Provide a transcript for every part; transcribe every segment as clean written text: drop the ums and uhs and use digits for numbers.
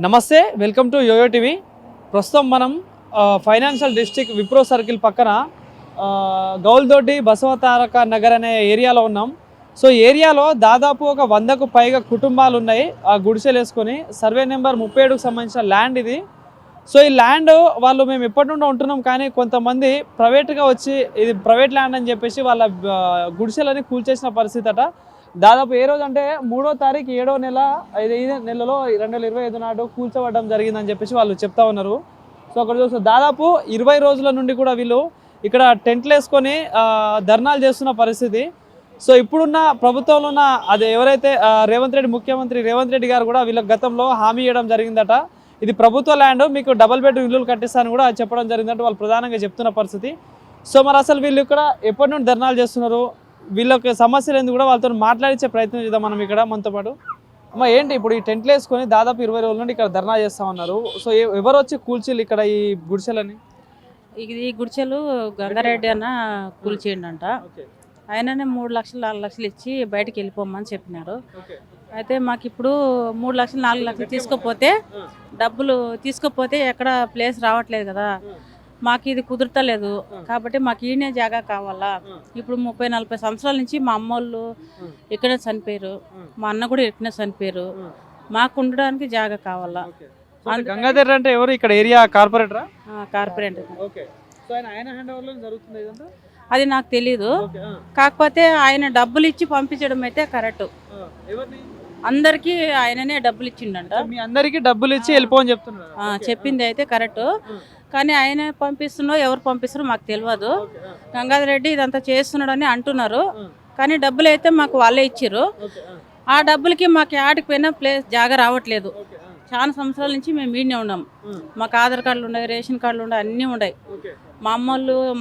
నమస్తే, welcome to yo-yo TV. ప్రస్తుతం మనం ఫైనాన్షియల్ డిస్ట్రిక్ట్ విప్రో సర్కిల్ పక్కన గౌల్దొడ్డి బసవతారక నగర్ అనే ఏరియాలో ఉన్నాం. సో ఏరియాలో దాదాపు ఒక 100కు పైగా కుటుంబాలు ఉన్నాయి. ఆ గుడిసెలు వేసుకొని సర్వే నెంబర్ 37కు సంబంధించిన ల్యాండ్ ఇది. సో ఈ ల్యాండ్ వాళ్ళు మేము ఎప్పటి నుండి ఉంటున్నాం, కానీ కొంతమంది ప్రైవేట్గా వచ్చి ఇది ప్రైవేట్ ల్యాండ్ అని చెప్పేసి వాళ్ళ గుడిసెలని కూల్చేసిన పరిస్థితి అట. దాదాపు ఏ రోజు అంటే 3వ తారీఖు 7వ నెల 5 నెలలో 2025 నాడు కూల్చబడడం జరిగిందని చెప్పేసి వాళ్ళు చెప్తా ఉన్నారు. సో అక్కడ చూస్తే దాదాపు 20 రోజుల నుండి కూడా వీళ్ళు ఇక్కడ టెంట్లు వేసుకొని ధర్నాలు చేస్తున్న పరిస్థితి. సో ఇప్పుడున్న ప్రభుత్వంలో ఉన్న అది ఎవరైతే ముఖ్యమంత్రి రేవంత్ రెడ్డి గారు కూడా వీళ్ళకి గతంలో హామీ ఇవ్వడం జరిగిందట. ఇది ప్రభుత్వ ల్యాండ్, మీకు డబుల్ బెడ్ ఇల్లులు కట్టిస్తాను కూడా చెప్పడం జరిగిందంటే వాళ్ళు ప్రధానంగా చెప్తున్న పరిస్థితి. సో మరి అసలు వీళ్ళు ఇక్కడ ఎప్పటి నుండి ధర్నాలు చేస్తున్నారు, వీళ్ళకి సమస్యలు ఎందుకు కూడా వాళ్ళతో మాట్లాడించే ప్రయత్నం చేద్దాం మనం ఇక్కడ మనతో పాటు. అమ్మ ఏంటి ఇప్పుడు ఈ టెంట్లు వేసుకొని దాదాపు 20 రోజుల నుండి ఇక్కడ ధర్నా చేస్తామన్నారు. సో ఎవరు వచ్చి కూల్చిళ్ళు ఇక్కడ ఈ గుడిసెలని? ఈ గుడిసెలు గంగారెడ్డి అన్న కూల్చేయండంట. ఆయననే 3 లక్షలు 4 లక్షలు ఇచ్చి బయటకు వెళ్ళిపోమని చెప్పినారు. అయితే మాకు ఇప్పుడు 3 లక్షలు 4 లక్షలు డబ్బులు తీసుకోపోతే ఎక్కడ ప్లేస్ రావట్లేదు కదా, మాకు ఇది కుదురుతలేదు. కాబట్టి మాకు ఈయనే జాగా కావాలా. ఇప్పుడు 30-40 సంవత్సరాల నుంచి మా అమ్మోళ్ళు ఇక్కడే చనిపోయారు, మా అన్న కూడా ఇక్కడనే చనిపోయారు. మాకు ఉండడానికి జాగా కావాలా. గంగాధర్ అంటే ఎవరు ఇక్కడ ఏరియా కార్పొరేటరా? కార్పొరేటర్. జరుగుతుంది అది నాకు తెలీదు. కాకపోతే ఆయన డబ్బులు ఇచ్చి పంపించడం అయితే కరెక్ట్. అందరికి ఆయననే డబ్బులు ఇచ్చిండంట. మీ అందరికి డబ్బులు ఇచ్చి వెళ్ళిపోని చెప్తున్నారు. చెప్పింది అయితే కరెక్ట్, కానీ ఆయన పంపిస్తున్నో ఎవరు పంపిస్తున్నారో మాకు తెలియదు. గంగాధర్ రెడ్డి ఇదంతా చేస్తున్నాడు అని అంటున్నారు, కానీ డబ్బులు అయితే మాకు వాళ్ళే ఇచ్చారు. ఆ డబ్బులకి మాకు యాడికి పోయినా ప్లేస్ జాగా రావట్లేదు. చాలా సంవత్సరాల నుంచి మేము ఈడనే ఉన్నాం. మాకు ఆధార్ కార్డులు ఉన్నాయి, రేషన్ కార్డులు ఉన్నాయి, అన్నీ ఉన్నాయి. మా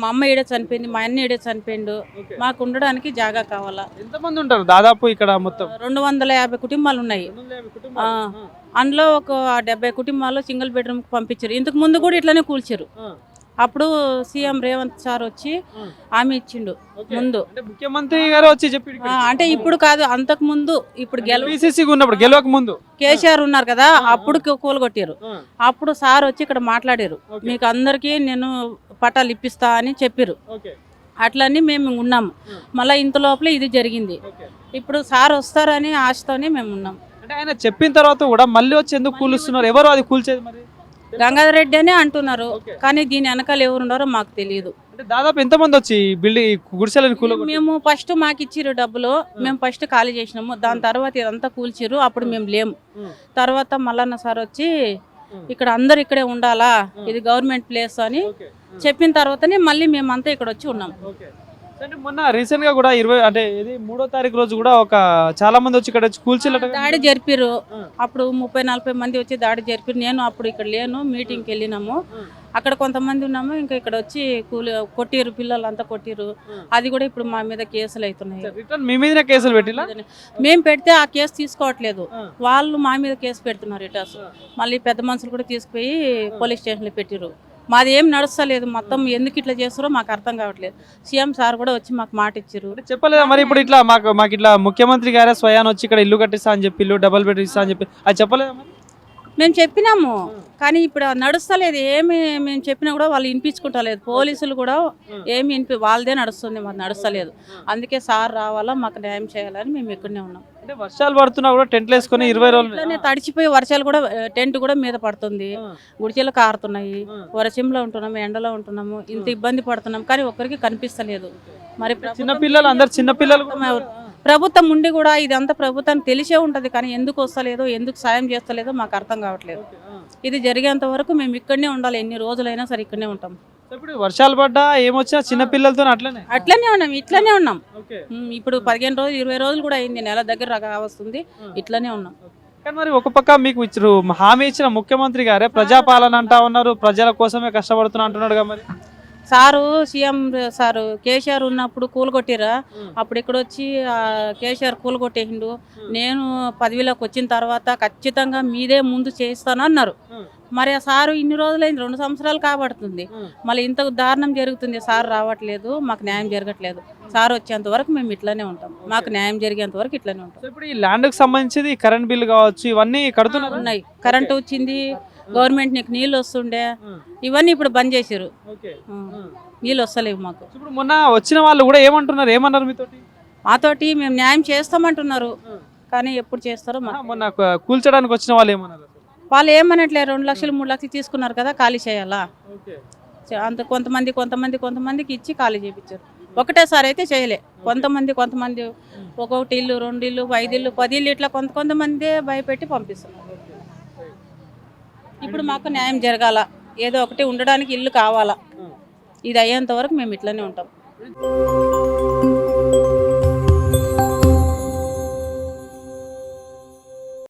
అమ్మ ఈడే చనిపోయింది, మా అన్న ఈడే చనిపోయిండు. మాకు ఉండడానికి జాగా కావాలా. ఎంతమంది ఉంటారు దాదాపు ఇక్కడ? మొత్తం 250 కుటుంబాలు ఉన్నాయి. అందులో ఒక 70 కుటుంబాలు సింగిల్ బెడ్రూమ్ పంపించారు. ఇంతకు ముందు కూడా ఇట్లానే కూల్చారు. అప్పుడు సీఎం రేవంత్ సార్ వచ్చి హామీ ఇచ్చిండు ముందు. ముఖ్యమంత్రి గారు వచ్చి చెప్పి అంటే ఇప్పుడు కాదు, అంతకు ముందు. ఇప్పుడు గెలవక ముందు కేసీఆర్ ఉన్నారు కదా, అప్పుడు కూలగొట్టారు. అప్పుడు సార్ వచ్చి ఇక్కడ మాట్లాడారు, మీకు అందరికీ నేను పట్టాలు ఇప్పిస్తా అని చెప్పారు. అట్లన్నీ మేము ఉన్నాము. మళ్ళీ ఇంత లోపల ఇది జరిగింది. ఇప్పుడు సార్ వస్తారని ఆశతోనే మేము ఉన్నాం. అంటే ఆయన చెప్పిన తర్వాత కూడా మళ్ళీ వచ్చి ఎందుకు కూలుస్తున్నారు? ఎవరు అది కూల్చేది? మరి గంగాధర్ రెడ్డి అనే అంటున్నారు, కానీ దీని వెనకాల ఎవరు ఉన్నారో మాకు తెలియదు. దాదాపు ఎంతమంది వచ్చి బిల్డింగ్ గుడిసెలను మేము ఫస్ట్ మాకు ఇచ్చిర్రు డబ్బులు, మేము ఫస్ట్ ఖాళీ చేసినాము. దాని తర్వాత ఇదంతా కూల్చిర్రు. అప్పుడు మేము లేము. తర్వాత మల్లన్న సార్ వచ్చి ఇక్కడ అందరు ఇక్కడే ఉండాలా, ఇది గవర్నమెంట్ ప్లేస్ అని చెప్పిన తర్వాతనే మళ్ళీ మేమంతా ఇక్కడ వచ్చి ఉన్నాం. అంటే మొన్న రీసెంట్ గా కూడా 3వ తారీఖు రోజు కూడా చాలా మంది వచ్చి ఇక్కడ కూల్చిల్లట దాడి జరిపారు. అప్పుడు 30-40 మంది వచ్చి దాడి జరిపారు. నేను అప్పుడు ఇక్కడ లేను, మీటింగ్కి వెళ్ళినాము. అక్కడ కొంతమంది ఉన్నాము, ఇంకా ఇక్కడ వచ్చి కొట్టిరు, పిల్లలంతా కొట్టిరు. అది కూడా ఇప్పుడు మా మీద కేసులు అవుతున్నాయి. మీ మీద కేసులు పెట్టి మేము పెడితే ఆ కేసు తీసుకోవట్లేదు, వాళ్ళు మా మీద కేసు పెడుతున్నారు రిటర్స్. మళ్ళీ పెద్ద మనుషులు కూడా తీసుకుపోయి పోలీస్ స్టేషన్లో పెట్టిరు. మాది ఏం నడుస్తలేదు. మొత్తం ఎందుకు ఇట్లా చేస్తారో మాకు అర్థం కావట్లేదు. సీఎం సార్ కూడా వచ్చి మాకు మాట ఇచ్చారు. చెప్పలేదా మరి ఇప్పుడు ఇట్లా మాకు ఇట్లా ముఖ్యమంత్రి గారే స్వయాన్ని వచ్చి ఇక్కడ ఇల్లు కట్టిస్తా అని చెప్పి, ఇల్లు డబుల్ బెడ్ ఇస్తా అని చెప్పి అది చెప్పలేదా? మరి మేము చెప్పినాము, కానీ ఇప్పుడు నడుస్తలేదు. ఏమి మేము చెప్పినా కూడా వాళ్ళు వినిపించుకుంటలేదు. పోలీసులు కూడా ఏమి వాళ్ళదే నడుస్తుంది, మాకు నడుస్తలేదు. అందుకే సార్ రావాలా, మాకు న్యాయం చేయాలని మేము ఇక్కడనే ఉన్నాం. అంటే వర్షాలు పడుతున్నా కూడా టెంట్లు వేసుకొని 20 రోజులు తడిచిపోయి వర్షాలు కూడా టెంట్ కూడా మీద పడుతుంది, గుడిచెలు కారుతున్నాయి. వర్షంలో ఉంటున్నాము, ఎండలో ఉంటున్నాము, ఇంత ఇబ్బంది పడుతున్నాం, కానీ ఒక్కరికి కనిపిస్తలేదు. మరి చిన్నపిల్లలు అందరు చిన్నపిల్లలు ప్రభుత్వం ఉండి కూడా ఇదంతా ప్రభుత్వానికి తెలిసే ఉంటది, కానీ ఎందుకు వస్తలేదో, ఎందుకు సాయం చేస్తలేదో మాకు అర్థం కావట్లేదు. ఇది జరిగేంత వరకు మేము ఇక్కడనే ఉండాలి. ఎన్ని రోజులైనా సరే ఇక్కడనే ఉంటాం. ఇప్పుడు వర్షాలు పడ్డా ఏమొచ్చా చిన్నపిల్లలతో అట్లనే ఉన్నాం, ఇట్లనే ఉన్నాం. ఇప్పుడు 15 రోజులు 20 రోజులు కూడా అయింది, నెల దగ్గర వస్తుంది, ఇట్లనే ఉన్నాం. కానీ మరి ఒక పక్క మీకు హామీ ఇచ్చిన ముఖ్యమంత్రి గారే ప్రజాపాలన అంటా ఉన్నారు, ప్రజల కోసమే కష్టపడుతున్నా అంటున్నాడు. మరి సారు సీఎం సారు కేసీఆర్ ఉన్నప్పుడు కూలగొట్టిరా, అప్పుడు ఇక్కడ వచ్చి కేసీఆర్ కూలగొట్టేసిండు. నేను పదవిలోకి వచ్చిన తర్వాత ఖచ్చితంగా మీదే ముందు చేస్తాను అన్నారు. మరి ఆ సారు ఇన్ని రోజులైంది 2 సంవత్సరాలు కాబడుతుంది, మళ్ళీ ఇంత దారుణం జరుగుతుంది, సార్ రావట్లేదు, మాకు న్యాయం జరగట్లేదు. సార్ వచ్చేంత వరకు మేము ఇట్లానే ఉంటాం, మాకు న్యాయం జరిగేంత వరకు ఇట్లానే ఉంటాం. సో ఇప్పుడు ఈ ల్యాండ్కి సంబంధించి కరెంట్ బిల్ కావచ్చు ఇవన్నీ కడుతున్నారు. ఉన్నాయి, కరెంటు వచ్చింది, గవర్నమెంట్ నీకు నీళ్ళు వస్తుండే, ఇవన్నీ ఇప్పుడు బంద్ చేసారు, నీళ్ళు వస్తలేవు మాకు. ఇప్పుడు మొన్న వచ్చిన వాళ్ళు కూడా ఏమంటున్నారు, ఏమన్నారు మీతోటి? మాతోటి మేము న్యాయం చేస్తామంటున్నారు, కానీ ఎప్పుడు చేస్తారో మాకు. మొన్న కూల్చడానికి వచ్చిన వాళ్ళు ఏమన్నారు? వాళ్ళు ఏమనట్లే 2 లక్షలు 3 లక్షలు తీసుకున్నారు కదా, ఖాళీ చేయాలా అంత కొంతమందికి ఇచ్చి ఖాళీ చేయించారు. ఒకటేసారి అయితే చేయలే, కొంతమంది ఒక్కొక్కటి ఇల్లు 2 ఇల్లు 5 ఇల్లు 10 ఇల్లు ఇట్లా కొంతమంది భయపెట్టి పంపిస్తున్నారు. ఇప్పుడు మాకు న్యాయం జరగాల, ఏదో ఒకటి ఉండడానికి ఇల్లు కావాలా, ఇది అయ్యేంత వరకు మేము ఇట్లనే ఉంటాం.